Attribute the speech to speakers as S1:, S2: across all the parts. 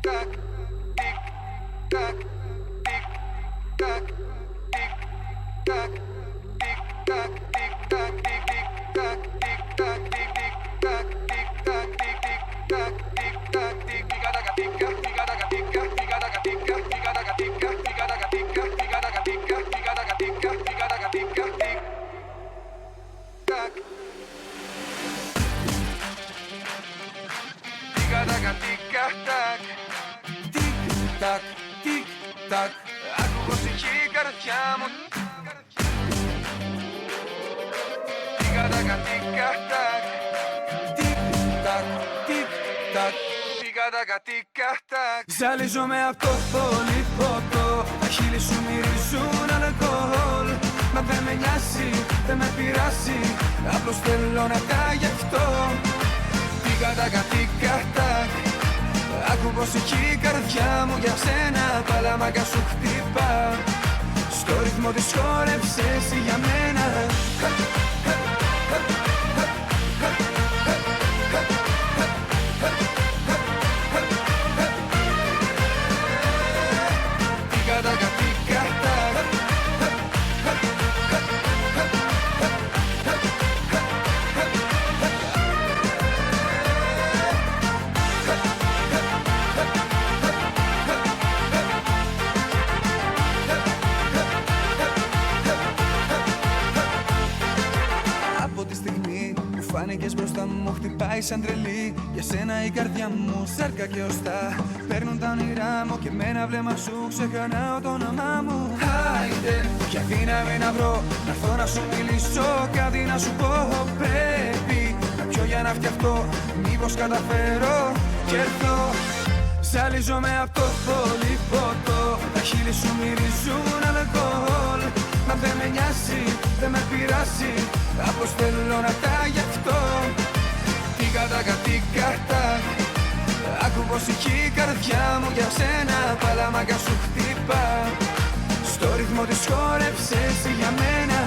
S1: tac, tic tac, tic tac, tic tac, tic tac, tic tac, tic tac, tic tac, tic tac, tic tac, tic tac, tic tac, tic tica tica tica tica tica tica tica tica tica tica tica tica tica tica tica tic tac. Τικ-τακ, τικ-τακ, άκου πως έχει η καρδιά μου. Τικ-τακ, τικ-τακ, τικ-τακ, τικ-τακ, τικ-τακ, τικ-τακ. Ζαλίζομαι απ' το πολύ ποτό, τα χείλη σου μυρίζουν αλκοόλ. Μα δεν με νοιάζει, δεν με πειράζει, απλώς θέλω να τα γευτώ. Τικ-τακ, τικ-τακ, άκου πως έχει η καρδιά μου για σένα, παλαμάκα σου χτυπά. Στο ρυθμό της χόρεψε εσύ για μένα. Φάνηκες μπροστά μου, χτυπάει σαν τρελή. Για σένα η καρδιά μου σάρκα και οστά. Παίρνουν τα όνειρά μου και με ένα βλέμμα σου ξεχνάω το όνομά μου. Άιντε, ποια δύναμη να βρω, να έρθω να σου μιλήσω, κάτι να σου πω. Πρέπει να πιω για να φτιαχτώ, μήπως καταφέρω κι έρθω. Ζαλίζομαι απ' το πολύ ποτό, τα χείλη σου μυρίζουν αλκοόλ. Μα δεν με νοιάζει, δεν με πειράζει, απλώς θέλω να τα γευτώ. Τικ-τακ, τικ-τακ, άκου πως έχει η καρδιά μου για σένα, παλαμάκα σου χτυπά. Στο ρυθμό της χόρεψε εσύ για μένα.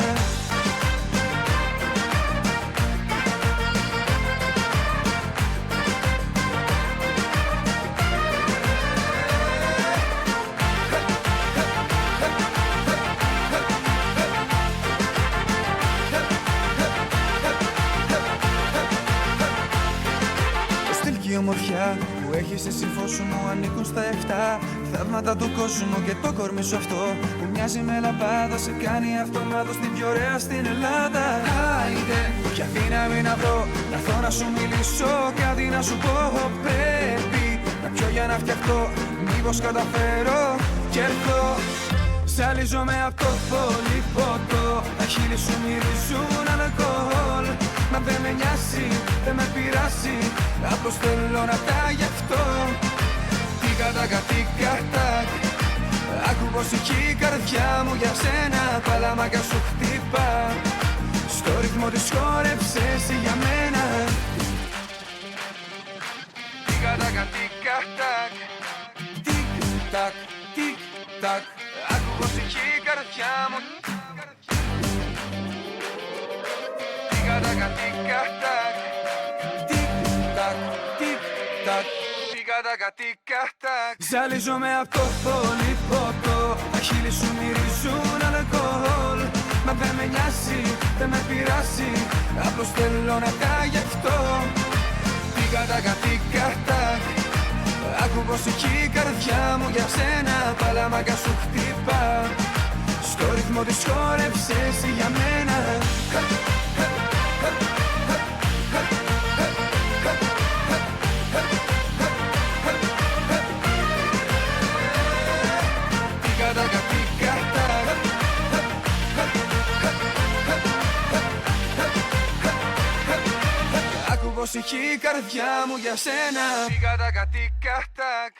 S1: Η ομορφιά που έχεις εσύ φως σου μου ανήκουν στα 7. Θαύματα του κόσμου και το κορμί σου αυτό που μοιάζει με λαμπάδα, σε κάνει αυτομάτως την πιο ωραία στην Ελλάδα. Άιντε, ποια δύναμη να βρω, να έρθω να σου μιλήσω, κάτι να σου πω. Πρέπει να πιω για να φτιαχτώ, μήπως καταφέρω κι έρθω. Ζαλίζομαι απ' το πολύ ποτό, τα χείλη σου μυρίζουν αλκοόλ. Μα δεν με νοιάζει, δεν με πειράζει, απλώς θέλω να τα γευτώ. Τικ-τακ, τικ-τακ, άκου πως έχει η καρδιά μου για σένα, παλαμάκα σου χτυπά. Στο ρυθμό της χόρεψε εσύ για μένα. Τικ-τακ, τικ-τακ, τικ-τακ, τικ-τακ, άκου πως έχει η καρδιά μου. Τικ-τακ, τικ-τακ, τικ-τακ, τικ-τακ, τικ-τακ, τικ-τακ. Ζαλίζομαι απ' το πολύ ποτό, τα χείλη σου μυρίζουν αλκοόλ. Μα δεν με νοιάζει, δεν με πειράζει, απλώς θέλω να τα γευτώ. Τικ-τακ, τικ-τακ, άκου πως έχει η καρδιά μου για σένα, παλαμάκα σου χτυπά. Στο ρυθμό της χόρεψε εσύ για μένα. Άκου πως έχει η καρδιά μου για σένα. Τικ-τακ, τικ-τακ.